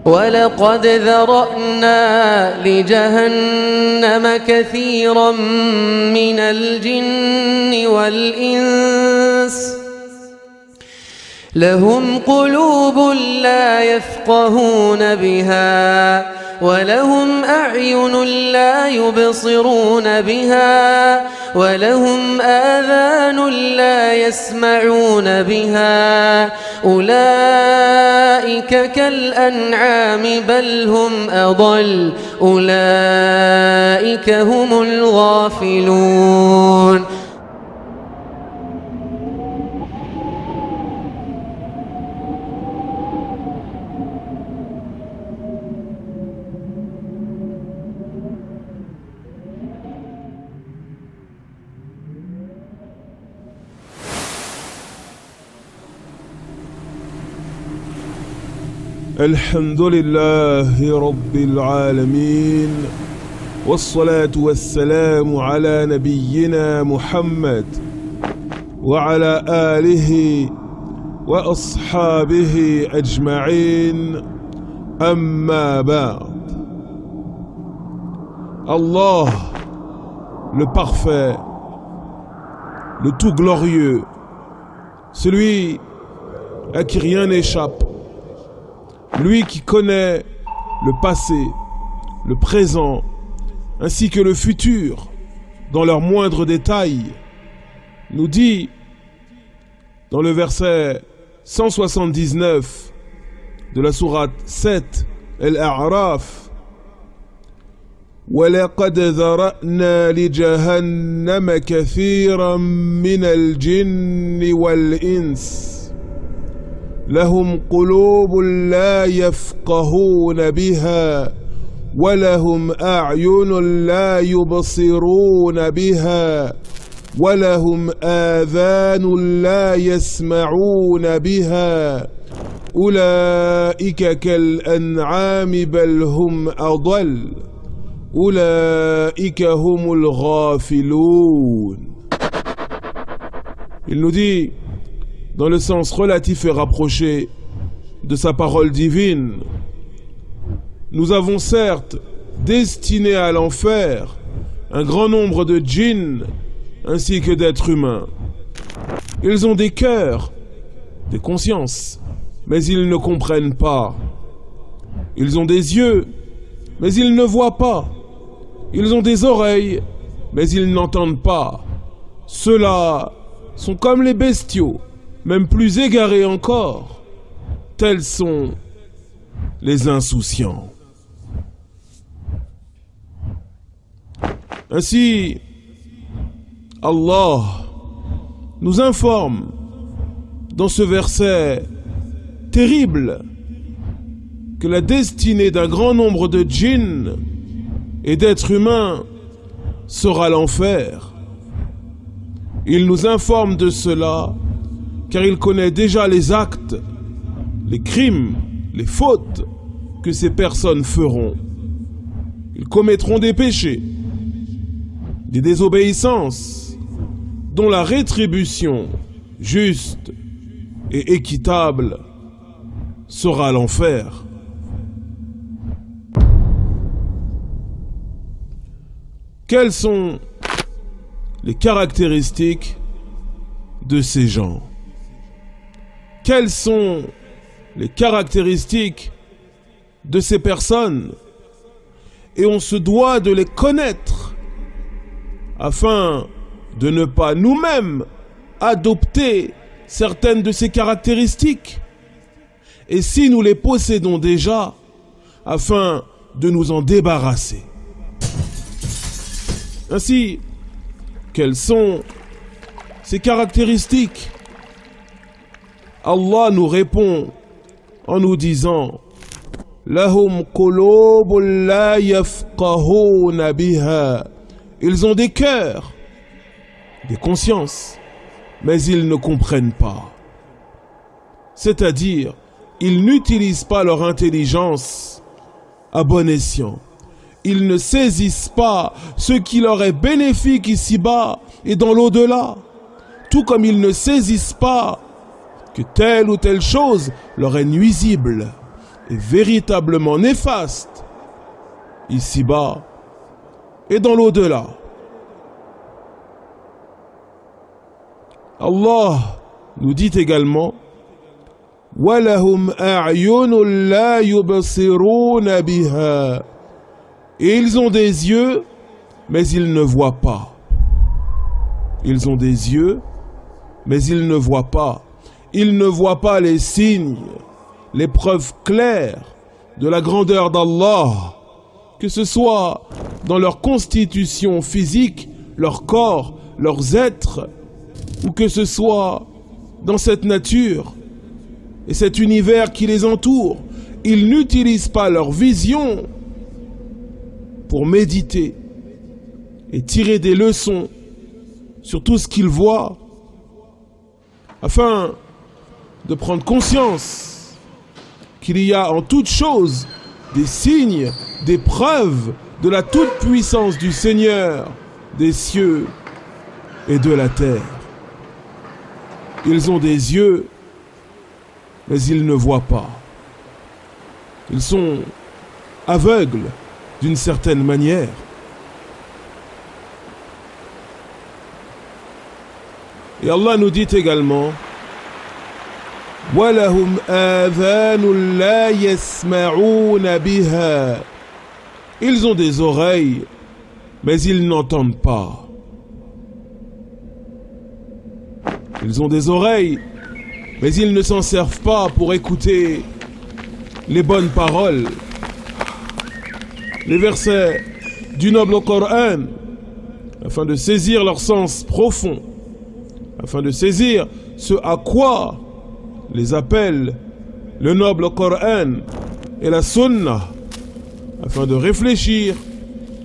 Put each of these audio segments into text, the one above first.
ولقد ذرأنا لجهنم كثيرا من الجن والإنس لهم قلوب لا يفقهون بها ولهم أعين لا يبصرون بها ولهم آذان لا يسمعون بها أولئك كالأنعام بل هم أضل أولئك هم الغافلون. الحمد لله رب العالمين والصلاة والسلام على نبينا محمد وعلى آله وأصحابه أجمعين أما بعد. Allah, le parfait, le tout glorieux, celui à qui rien n'échappe, lui qui connaît le passé, le présent, ainsi que le futur, dans leurs moindres détails, nous dit, dans le verset 179 de la sourate 7, Al-A'raf, وَلَقَدْ ذَرَأْنَا لِجَهَنَّمَ كَثِيرًا مِنَ الْجِنِّ وَالْإِنسِ لهم قلوب لا يفقهون بها ولهم أعين لا يبصرون بها ولهم آذان لا يسمعون بها أولئك كالأنعام بل هم أضل أولئك هم الغافلون. Il nous dit, dans le sens relatif et rapproché de sa parole divine, nous avons certes destiné à l'enfer un grand nombre de djinns ainsi que d'êtres humains. Ils ont des cœurs, des consciences, mais ils ne comprennent pas. Ils ont des yeux, mais ils ne voient pas. Ils ont des oreilles, mais ils n'entendent pas. Ceux-là sont comme les bestiaux, même plus égarés encore, tels sont les insouciants. Ainsi, Allah nous informe dans ce verset terrible que la destinée d'un grand nombre de djinns et d'êtres humains sera l'enfer. Il nous informe de cela car il connaît déjà les actes, les crimes, les fautes que ces personnes feront. Ils commettront des péchés, des désobéissances, dont la rétribution juste et équitable sera l'enfer. Quelles sont les caractéristiques de ces gens? Quelles sont les caractéristiques de ces personnes? Et on se doit de les connaître afin de ne pas nous-mêmes adopter certaines de ces caractéristiques. Et si nous les possédons déjà, afin de nous en débarrasser. Ainsi, quelles sont ces caractéristiques? Allah nous répond en nous disant Lahum qulubun la yafqahuna biha. Ils ont des cœurs, des consciences, mais ils ne comprennent pas. C'est-à-dire, ils n'utilisent pas leur intelligence à bon escient. Ils ne saisissent pas ce qui leur est bénéfique ici-bas et dans l'au-delà. Tout comme ils ne saisissent pas que telle ou telle chose leur est nuisible est véritablement néfaste ici-bas et dans l'au-delà. Allah nous dit également وَلَهُمْ أَعْيُنٌ لَا يُبْصِرُونَ بِهَا. Et ils ont des yeux, mais ils ne voient pas. Ils ont des yeux, mais ils ne voient pas. Ils ne voient pas les signes, les preuves claires de la grandeur d'Allah, que ce soit dans leur constitution physique, leur corps, leurs êtres, ou que ce soit dans cette nature et cet univers qui les entoure. Ils n'utilisent pas leur vision pour méditer et tirer des leçons sur tout ce qu'ils voient, afin de prendre conscience qu'il y a en toute chose des signes, des preuves de la toute-puissance du Seigneur des cieux et de la terre. Ils ont des yeux, mais ils ne voient pas. Ils sont aveugles d'une certaine manière. Et Allah nous dit également وَلَهُمْ آذَانٌ لَا يَسْمَعُونَ بِهَا. Ils ont des oreilles, mais ils n'entendent pas. Ils ont des oreilles, mais ils ne s'en servent pas pour écouter les bonnes paroles, les versets du noble Coran, afin de saisir leur sens profond, afin de saisir ce à quoi les appelle le noble Coran et la Sunna, afin de réfléchir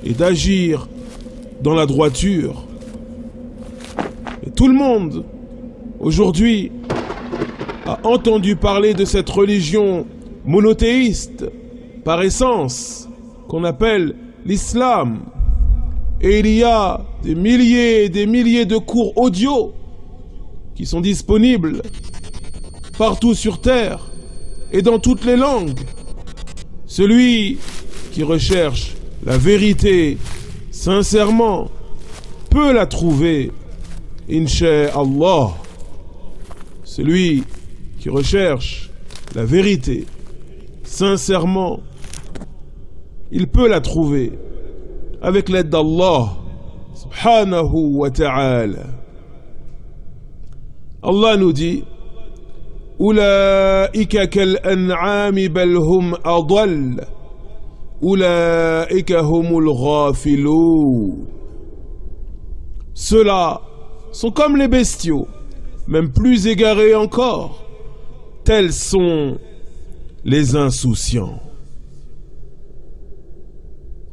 et d'agir dans la droiture. Et tout le monde, aujourd'hui, a entendu parler de cette religion monothéiste, par essence, qu'on appelle l'islam. Et il y a des milliers et des milliers de cours audio qui sont disponibles partout sur terre et dans toutes les langues. Celui qui recherche la vérité sincèrement peut la trouver, Inch'Allah. Celui qui recherche la vérité sincèrement, il peut la trouver avec l'aide d'Allah subhanahu wa ta'ala. Allah nous dit أولئك كالأنعام بل هم أضل أولئك هم الغافلون. Ceux-là sont comme les bestiaux, même plus égarés encore. Tels sont les insouciants.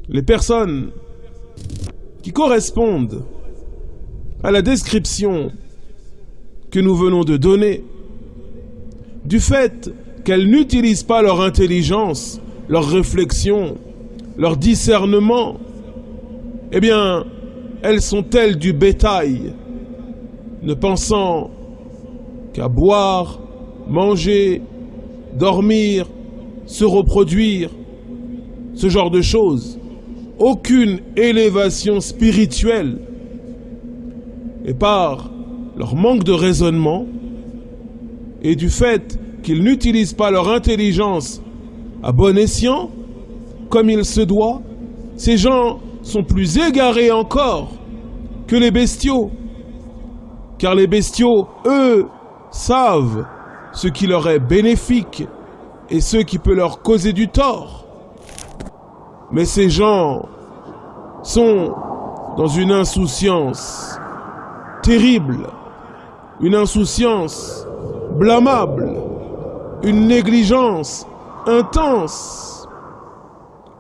Les personnes qui correspondent à la description que nous venons de donner, du fait qu'elles n'utilisent pas leur intelligence, leur réflexion, leur discernement, eh bien, elles sont telles du bétail, ne pensant qu'à boire, manger, dormir, se reproduire, ce genre de choses. Aucune élévation spirituelle. Et par leur manque de raisonnement, et du fait qu'ils n'utilisent pas leur intelligence à bon escient, comme il se doit, ces gens sont plus égarés encore que les bestiaux. Car les bestiaux, eux, savent ce qui leur est bénéfique et ce qui peut leur causer du tort. Mais ces gens sont dans une insouciance terrible, une insouciance blâmable, une négligence intense.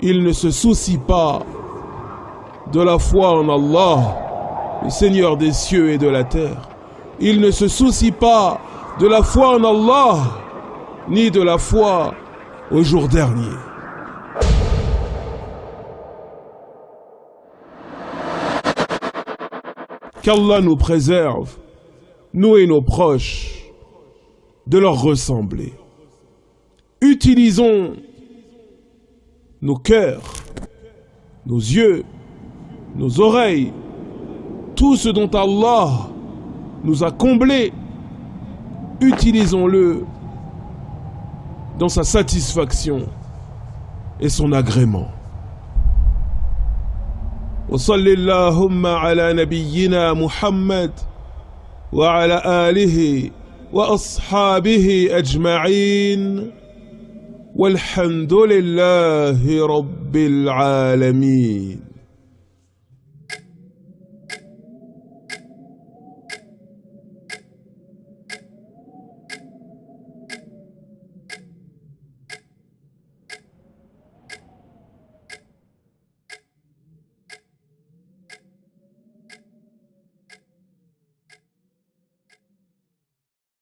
Ils ne se soucient pas de la foi en Allah, le Seigneur des cieux et de la terre. Ils ne se soucient pas de la foi en Allah, ni de la foi au jour dernier. Qu'Allah nous préserve, nous et nos proches, de leur ressembler. utilisons nos cœurs, nos yeux, nos oreilles, tout ce dont Allah nous a comblés, utilisons-le dans sa satisfaction et son agrément. Wa sallallahu ala nabiyyina Muhammad wa ala alihi wa ashabihi ajma'in walhamdulillahi rabbil alamin.